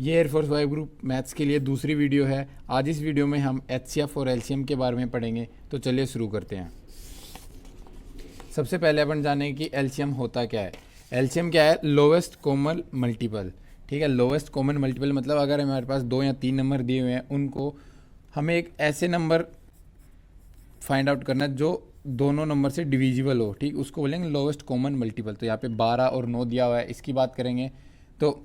ये air force Y group maths के लिए दूसरी वीडियो है। आज इस वीडियो में हम एचसीएफ और एलसीएम के बारे में पढ़ेंगे। तो चलिए शुरू करते हैं। सबसे पहले अपन जानेंगे कि एलसीएम होता क्या है। एलसीएम क्या है? Lowest common multiple. ठीक है, लोवेस्ट कॉमन मल्टीपल मतलब अगर हमारे पास 2 या 3 नंबर दिए हुए हैं, उनको हमें एक ऐसे नंबर फाइंड आउट करना है जो दोनों नंबर से डिविजिबल हो। ठीक, उसको बोलेंगे लोवेस्ट कॉमन मल्टीपल। तो यहाँ पे 12 और 9 दिया हुआ है, इसकी बात करेंगे। तो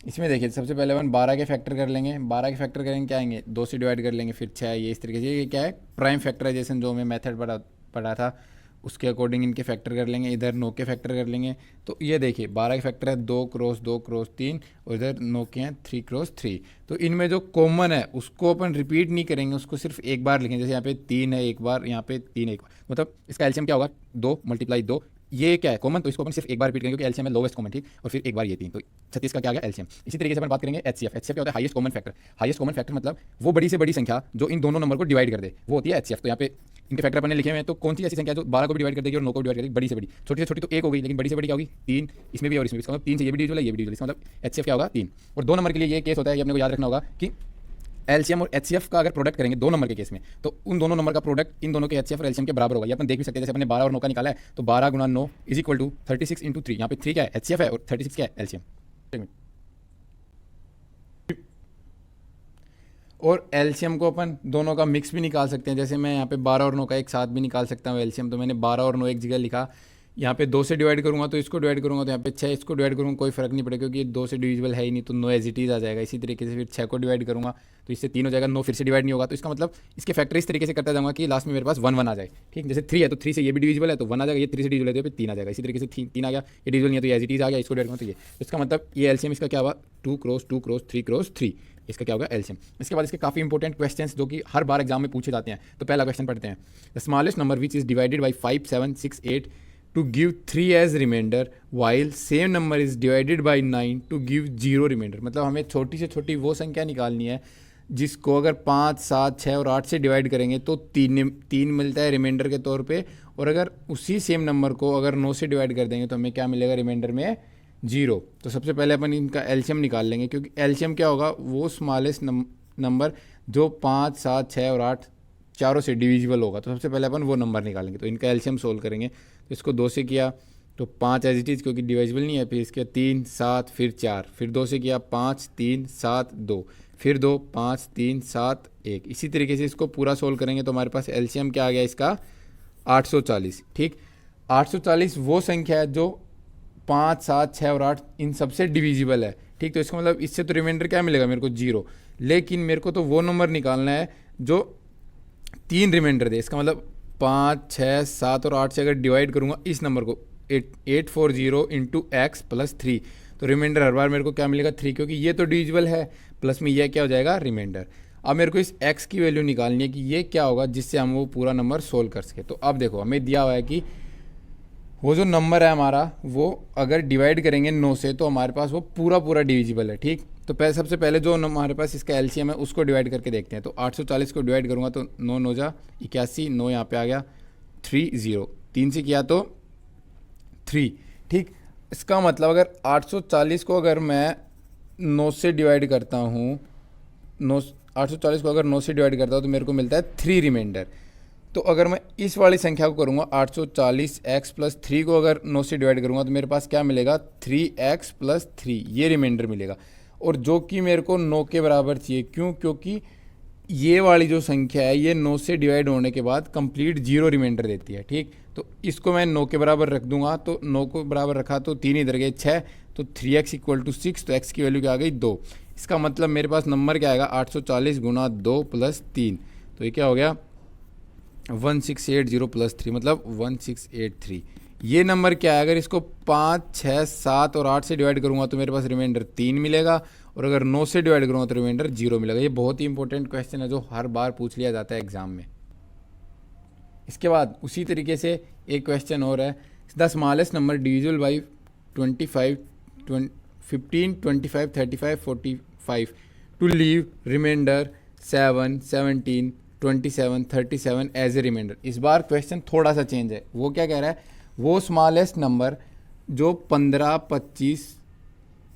इसमें देखिए सबसे पहले अपन 12 के फैक्टर कर लेंगे। 12 के फैक्टर करेंगे क्या आएंगे? 2 से डिवाइड कर लेंगे, फिर 6। ये इस तरीके से, ये क्या है? प्राइम फैक्टराइजेशन जो हमें मेथड पढ़ा था उसके अकॉर्डिंग इनके फैक्टर कर लेंगे। इधर 9 के फैक्टर कर लेंगे। तो ये देखिए 12 के फैक्टर है 2 क्रॉस 2 क्रॉस 3 और इधर 9 के हैं 3 क्रॉस 3। तो इनमें जो कॉमन है उसको अपन रिपीट नहीं करेंगे, उसको सिर्फ एक बार लिखेंगे। जैसे यहाँ पे 3 है एक बार, यहाँ पे 3 है एक बार, मतलब इसका एलसीएम क्या होगा? 2 × 2। ये क्या है? कॉमन। तो इसको अपन सिर्फ एक बार रिपीट करेंगे क्योंकि एलसीएम है लोवेस्ट कॉमन। ठीक, और फिर एक बार ये 3, तो 36 का क्या आ गया? एलसीएम। इसी तरीके से अपन बात करेंगे एचसीएफ। एचसीएफ क्या होता है? Highest common factor. Highest common factor मतलब वो बड़ी से बड़ी संख्या जो इन दोनों नंबर को डिवाइड कर दे, वो होती है एचसीएफ। तो यहाँ पे इनके फैक्टर अपन ने लिखे हुए हैं। तो कौन सी ऐसी संख्या जो 12 को भी डिवाइड कर देगी और 9 को डिवाइड कर देगी? बड़ी से बड़ी। छोटी से छोटी तो 1 हो गई, लेकिन बड़ी से बड़ी क्या होगी? 3। इसमें भी और इसमें भी। इसका मतलब 3 से ये भी डिविजिबल है, ये भी डिविजिबल। इसका मतलब एचसीएफ क्या होगा? 3। और 2 नंबर के लिए ये केस होता है, ये अपने को याद रखना होगा कि एलसीएम और एचसीएफ का अगर प्रोडक्ट करेंगे 2 नंबर के केस में, तो उन दोनों नंबर का प्रोडक्ट इन दोनों के एचसीएफ और एलसीएम के बराबर होगा। ये अपन देख भी सकते हैं। जैसे अपने 12 और 9 का निकाला है, तो 12 × 9 इज इक्वल टू 36 × 3। यहाँ पे 3 क्या है? एचसीएफ है और 36 क्या है? एलसीएम। और एलसीएम को अपन दोनों का मिक्स भी निकाल सकते हैं। जैसे मैं यहाँ पे 12 और 9 का एक साथ भी निकाल सकता हूँ एलसीएम। तो मैंने 12 और 9 एक जगह लिखा, यहाँ पे 2 से डिवाइड करूँगा तो इसको डिवाइड करूँगा, तो यहाँ पे 6 इसको डिवाइड करूँगा, कोई फर्क नहीं पड़ेगा क्योंकि ये 2 से डिविजिबल है ही नहीं, तो 9 एज इट इज आ जाएगा। इसी तरीके से फिर 6 को डिवाइड करूँगा तो इससे 3 हो जाएगा, 9 फिर से डिवाइड नहीं होगा। तो इसका मतलब इसके फैक्टर इस तरीके से करता जाऊँगा कि लास्ट में मेरे पास 1 1 आ जाए। ठीक, जैसे 3 है तो 3 से ये भी डिविजिबल है तो 1 आ जाएगा, ये 3 से डिविजिबल है तो 3 आ जाएगा। इसी तरीके से 3 आ गया, ये डिविजिबल नहीं है तो एज इट इज आ गया, इसको डिवाइड करूँगा तो ये। तो इसका मतलब ये एलसीएम इसका क्या हुआ? 2 क्रॉस 2 क्रॉस 3 क्रॉस 3। इसका क्या होगा? एलसीएम। इसके बाद इसके काफ़ी इंपॉर्टेंट क्वेश्चंस जो कि हर बार एग्जाम में पूछे जाते हैं। तो पहला क्वेश्चन पढ़ते हैं। The smallest number which is divided by 5 7 6 8 to give 3 as remainder while same number is divided by 9 to give 0 remainder। मतलब हमें छोटी से छोटी वो संख्या निकालनी है जिसको अगर 5 7 6 और 8 से डिवाइड करेंगे तो 3 मिलता है रिमाइंडर के तौर पे, और अगर उसी सेम नंबर को अगर 9 से डिवाइड कर देंगे तो हमें क्या मिलेगा रिमाइंडर में? 0। तो सबसे पहले अपन इनका एलसीएम निकाल लेंगे, क्योंकि एलसीएम क्या होगा? वो स्मॉलेस्ट नंबर जो 5 7 6 और 8 चारों से डिविजिबल होगा। तो सबसे पहले अपन वो नंबर निकालेंगे। तो इनका एलसीएम सोल्व करेंगे। तो इसको 2 से किया तो 5 एज इट इज़ क्योंकि डिविजिबल नहीं है, फिर इसके 3 7 फिर 4, फिर 2 से किया 5 3 7 2, फिर 2 5 3 7 1। इसी तरीके से इसको पूरा सोल्व करेंगे तो हमारे पास एलसीएम क्या आ गया इसका? 840। ठीक, 840 वो संख्या है जो 5 7 6 और 8 इन सबसे डिविजिबल है। ठीक, तो इसका मतलब इससे तो रिमाइंडर क्या मिलेगा मेरे को? 0। लेकिन मेरे को तो वो नंबर निकालना है जो 3 रिमाइंडर दे। इसका मतलब 5 6 7 और 8 से अगर डिवाइड करूँगा इस नंबर को 840 इंटू एक्स प्लस 3, तो रिमाइंडर हर बार मेरे को क्या मिलेगा? 3, क्योंकि ये तो डिविजिबल है, प्लस में यह क्या हो जाएगा? रिमाइंडर। अब मेरे को इस x की वैल्यू निकालनी है कि ये क्या होगा जिससे हम वो पूरा नंबर सोल्व कर सके। तो अब देखो हमें दिया हुआ है कि वो जो नंबर है हमारा वो अगर डिवाइड करेंगे 9 से तो हमारे पास वो पूरा डिविजिबल है। ठीक, तो सबसे पहले जो हमारे पास इसका एलसीएम है उसको डिवाइड करके देखते हैं। तो 840 को डिवाइड करूँगा तो 9 9 जा 81, 9 यहाँ पे आ गया 3 0, 3 से किया तो 3। ठीक, इसका मतलब अगर 840 को अगर मैं 9 से डिवाइड करता हूँ, 840 को अगर 9 से डिवाइड करता हूँ तो मेरे को मिलता है 3 रिमाइंडर। तो अगर मैं इस वाली संख्या को करूँगा 840 x प्लस 3 को अगर 9 से डिवाइड करूँगा तो मेरे पास क्या मिलेगा? 3x प्लस 3, ये रिमाइंडर मिलेगा। और जो कि मेरे को 9 के बराबर चाहिए। क्यों? क्योंकि ये वाली जो संख्या है ये 9 से डिवाइड होने के बाद कंप्लीट 0 रिमाइंडर देती है। ठीक, तो इसको मैं 9 के बराबर रख दूंगा। तो 9 को बराबर रखा तो 3 इधर गए 6, तो 3x इक्वल टू 6, तो x की वैल्यू क्या आ गई? 2। इसका मतलब मेरे पास नंबर क्या आएगा? 840 गुना 2 प्लस 3, तो ये क्या हो गया? 1680 प्लस 3, मतलब 1683। ये नंबर क्या है? अगर इसको 5 6 7 और 8 से डिवाइड करूँगा तो मेरे पास रिमाइंडर 3 मिलेगा, और अगर 9 से डिवाइड करूँगा तो रिमाइंडर 0 मिलेगा। ये बहुत ही इंपॉर्टेंट क्वेश्चन है जो हर बार पूछ लिया जाता है एग्जाम में। इसके बाद उसी तरीके से एक क्वेश्चन और है। The smallest number divisible by 25 15 25 35 45 to leave remainder 7 17 27 37 as a remainder. इस बार क्वेश्चन थोड़ा सा चेंज है। वो क्या कह रहा है? वो स्मॉलेस्ट नंबर जो 15 25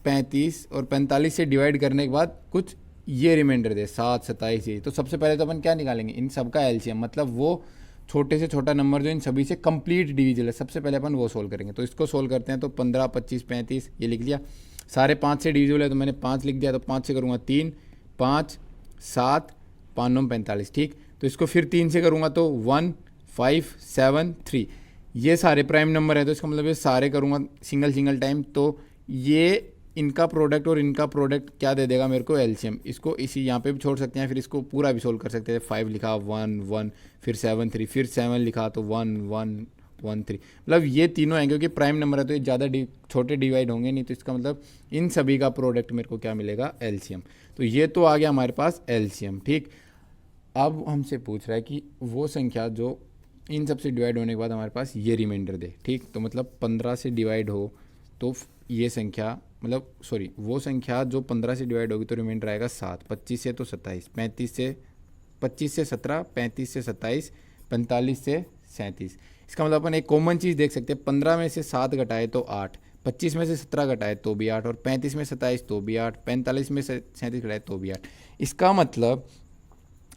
35 और 45 से डिवाइड करने के बाद कुछ ये रिमाइंडर दे 7, 27 ये, तो सबसे पहले तो अपन क्या निकालेंगे, इन सब का एलसीएम, मतलब वो छोटे से छोटा नंबर जो इन सभी से कंप्लीट डिविजिबल है, सबसे पहले अपन वो सोल्व करेंगे। तो इसको सोल्व करते हैं। तो 15, 25, 35 ये लिख लिया, सारे 5 से डिविजिबल है तो मैंने 5 लिख दिया। तो 5 से करूँगा 3, 5, 7, 5 9 45, ठीक। तो इसको फिर 3 से करूँगा तो 1, 5, 7, 3, ये सारे प्राइम नंबर है, तो इसका मतलब ये सारे करूँगा सिंगल सिंगल टाइम, तो ये इनका प्रोडक्ट और इनका प्रोडक्ट क्या दे देगा मेरे को, एलसीएम। इसको इसी यहाँ पे भी छोड़ सकते हैं, फिर इसको पूरा भी सोल्व कर सकते हैं। 5 लिखा 1 1, फिर 7 3, फिर 7 लिखा तो 1 1 1 3, मतलब ये तीनों हैं क्योंकि प्राइम नंबर है तो ये ज़्यादा छोटे डिवाइड होंगे नहीं, तो इसका मतलब इन सभी का प्रोडक्ट मेरे को क्या मिलेगा, एलसीएम। तो ये तो आ गया हमारे पास एलसीएम, ठीक। अब हमसे पूछ रहा है कि वो संख्या जो इन सब से डिवाइड होने के बाद हमारे पास ये रिमाइंडर दे, ठीक। तो मतलब 15 से डिवाइड हो तो ये संख्या, मतलब सॉरी, वो संख्या जो 15 से डिवाइड होगी तो रिमाइंडर आएगा 7, 25 से तो 27, 25 से 17, 35 से 27, 45 से 37। इसका मतलब अपन एक कॉमन चीज़ देख सकते हैं, 15 में से 7 घटाए तो 8, 25 में से 17 घटाए तो भी 8, और 35 में 27 तो भी 8, 45 में से 37 घटाए तो भी 8। इसका मतलब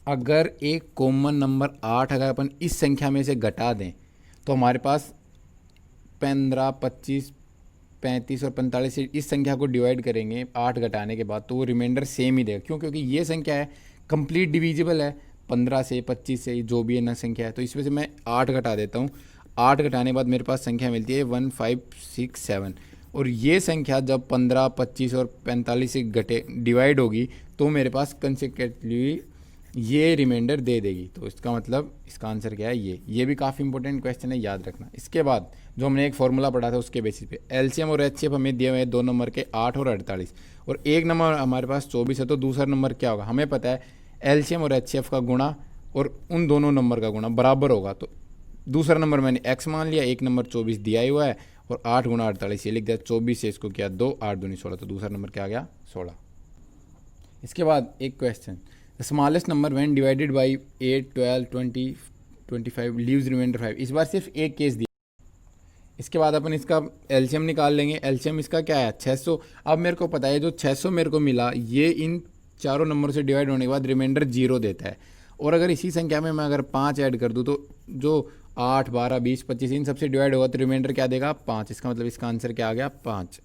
अगर एक कॉमन नंबर 8 अगर अपन इस संख्या में से घटा दें तो हमारे पास 15, 25, 35 और 45 से इस संख्या को डिवाइड करेंगे 8 घटाने के बाद, तो वो रिमाइंडर सेम ही देगा। क्यों? क्योंकि ये संख्या है कंप्लीट डिविजिबल है 15 से, 25 से, जो भी है ना संख्या है। तो इसमें से मैं 8 घटा देता हूँ, 8 घटाने के बाद मेरे पास संख्या मिलती है 1 5 6 7, और ये संख्या जब 15, 25 और 45 से घटे डिवाइड होगी तो मेरे पास कंसेक्यूटिवली ये रिमाइंडर दे देगी। तो इसका मतलब इसका आंसर क्या है, ये भी काफ़ी इंपॉर्टेंट क्वेश्चन है, याद रखना। इसके बाद जो हमने एक फॉर्मूला पढ़ा था उसके बेसिस पे एलसीएम और एचसीएफ हमें दिए हुए हैं दो नंबर के 8 और 48, और एक नंबर हमारे पास 24 है, तो दूसरा नंबर क्या होगा हमें पता है, एलसीएम और एचसीएफ का गुणा और उन दोनों नंबर का गुणा बराबर होगा। तो दूसरा नंबर मैंने एक्स मान लिया, एक नंबर 24 दिया ही हुआ है, और 8 गुणा 48 ये लिख दिया, 24 से इसको किया 2, 8 दूनी 16, तो दूसरा नंबर क्या आ गया 16। इसके बाद एक question, the smallest number when divided by 8, 12, 20, 25 leaves remainder 5। इस बार सिर्फ एक केस दिया। इसके बाद अपन इसका एलसीएम निकाल लेंगे। एलसीएम इसका क्या है 600। अब मेरे को पता है जो 600 मेरे को मिला ये इन चारों नंबर से डिवाइड होने के बाद रिमाइंडर 0 देता है, और अगर इसी संख्या में मैं अगर 5 ऐड कर दूँ तो जो 8, 12, 20, 25 इन सबसे डिवाइड होगा तो रिमाइंडर क्या देगा 5। इसका मतलब इसका आंसर क्या आ गया 5।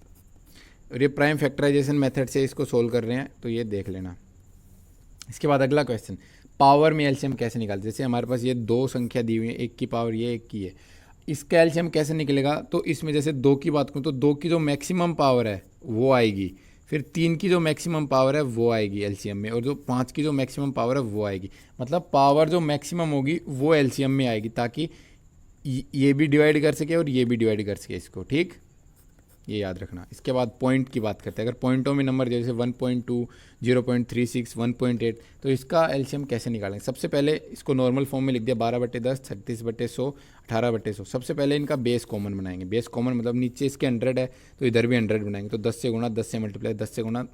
और ये प्राइम फैक्टराइजेशन मेथड से इसको सोल्व कर रहे हैं, तो ये देख लेना। इसके बाद अगला क्वेश्चन, पावर में एलसीएम कैसे निकालते। जैसे हमारे पास ये दो संख्या दी हुई है, एक की पावर ये, एक की है, इसका एलसीएम कैसे निकलेगा। तो इसमें जैसे 2 की बात करूँ तो 2 की जो मैक्सिमम पावर है वो आएगी, फिर 3 की जो मैक्सिमम पावर है वो आएगी एलसीएम में, और जो 5 की जो मैक्सिमम पावर है वो आएगी। मतलब पावर जो मैक्सिमम होगी वो एलसीएम में आएगी, ताकि ये भी डिवाइड कर सके और ये भी डिवाइड कर सके इसको, ठीक, ये याद रखना। इसके बाद पॉइंट की बात करते हैं। अगर पॉइंटों में नंबर जैसे 1.2, 0.36, 1.8, तो इसका एलसीएम कैसे निकालेंगे। सबसे पहले इसको नॉर्मल फॉर्म में लिख दिया 12/10, 36/100, 18/100। सबसे पहले इनका बेस कॉमन बनाएंगे। बेस कॉमन मतलब नीचे इसके 100 है तो इधर भी 100 बनाएंगे। तो 10 से गुणा, 10 से मल्टीप्लाई, 10 से गुणा,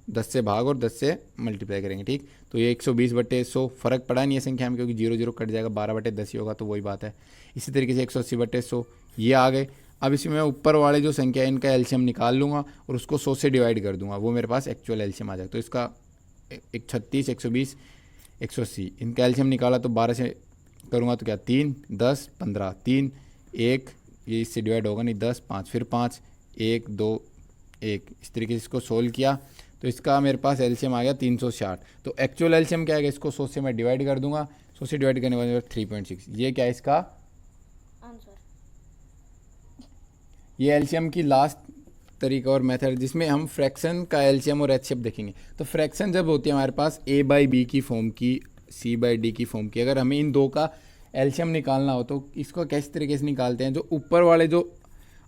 10 से भाग और 10 से मल्टीप्लाई करेंगे, ठीक। तो ये 120/100 फ़र्क पड़ा नहीं है संख्या में क्योंकि 0 0 कट जाएगा, 12/10 ही होगा, तो वही बात है। इसी तरीके से 180/100 ये आ गए। अब इसमें मैं ऊपर वाले जो संख्या है इनका एलसीएम निकाल लूँगा और उसको 100 से डिवाइड कर दूंगा, वो मेरे पास एक्चुअल एलसीएम आ जाएगा। तो इसका 36, 120, 180 इनका एलसीएम निकाला तो 12 से करूँगा तो क्या 3, 10, 15, 3, 1, ये इससे डिवाइड होगा नहीं, 10, 5, फिर 5, 1, 2, 1, इस तरीके से इसको सोल्व किया तो इसका मेरे पास एलसीएम आ गया 360। तो एक्चुअल एलसीएम क्या आएगा, इसको 100 से मैं डिवाइड कर दूंगा, 100 से डिवाइड करने के बाद 3.6, ये क्या है इसका आंसर। ये एलसीएम की लास्ट तरीका और मेथड जिसमें हम फ्रैक्शन का एलसीएम और एचसीएफ देखेंगे। तो फ्रैक्शन जब होती है हमारे पास a/b की फॉर्म की, c/d की फॉर्म की, अगर हमें इन दो का एलसीएम निकालना हो तो इसको किस तरीके से निकालते हैं, जो ऊपर वाले जो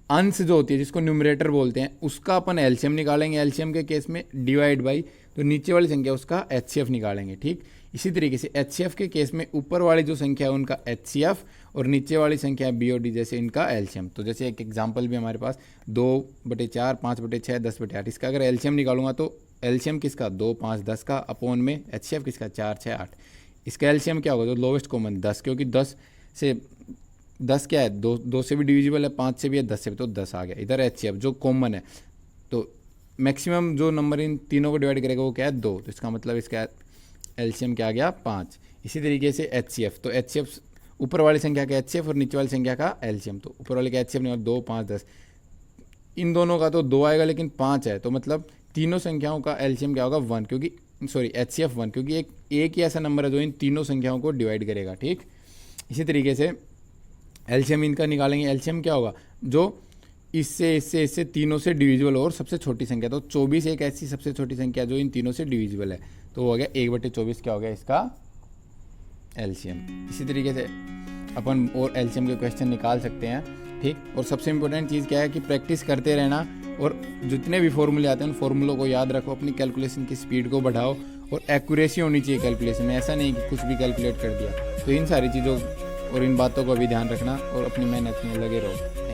अंश जो होती है जिसको न्यूमरेटर बोलते हैं उसका अपन एलसीएम निकालेंगे एलसीएम के केस में, डिवाइड बाई तो नीचे वाली संख्या उसका एचसीएफ निकालेंगे, ठीक। इसी तरीके से एचसीएफ के केस में ऊपर वाली जो संख्या है उनका एचसीएफ और नीचे वाली संख्या बी और डी जैसे इनका एलसीएम। तो जैसे एक एग्जांपल भी हमारे पास 2/4, 5/6, 10/8, इसका अगर एलसीएम निकालूंगा तो एलसीएम किसका 2, 5, 10 का अपॉन में एचसीएफ किसका 4, 6, 8। इसका एलसीएम क्या होगा, जो लोवेस्ट कॉमन 10, क्योंकि 10 क्या है 2 से भी डिविजिबल है, 5 से भी है, 10 से भी, तो 10 आ गया। इधर एचसीएफ जो कॉमन है, तो मैक्सिमम जो नंबर इन तीनों को डिवाइड करेगा वो क्या है 2, तो इसका मतलब इसका एलसीएम क्या आ गया 5। इसी तरीके से एचसीएफ, तो एचसीएफ ऊपर वाली संख्या का एचसीएफ और नीचे वाली संख्या का एलसीएम, तो ऊपर वाले का एचसीएफ नहीं, 2 5 10, इन दोनों का तो 2 आएगा लेकिन 5 है, तो मतलब तीनों संख्याओं का एलसीएम क्या होगा 1, क्योंकि सॉरी एचसीएफ 1, क्योंकि एक ही ऐसा नंबर है जो इन तीनों संख्याओं को डिवाइड करेगा। ठीक, इसी तरीके से एलसीएम इनका निकालेंगे, एलसीएम क्या होगा जो इससे तीनों से डिविजिबल और सबसे छोटी संख्या, तो 24 एक ऐसी सबसे छोटी संख्या जो इन तीनों से डिविजिबल है, तो वो हो गया 1/24 क्या हो गया इसका एलसीएम। इसी तरीके से अपन और एलसीएम के क्वेश्चन निकाल सकते हैं। ठीक, और सबसे इंपॉर्टेंट चीज़ क्या है कि प्रैक्टिस करते रहना और जितने भी फॉर्मूले आते हैं उन फॉर्मूलों को याद रखो, अपनी कैलकुलेशन की स्पीड को बढ़ाओ और एक्यूरेसी होनी चाहिए कैलकुलेशन में, ऐसा नहीं कि कुछ भी कैलकुलेट कर दिया। तो इन सारी चीज़ों और इन बातों का भी ध्यान रखना और अपनी मेहनत में लगे रहो।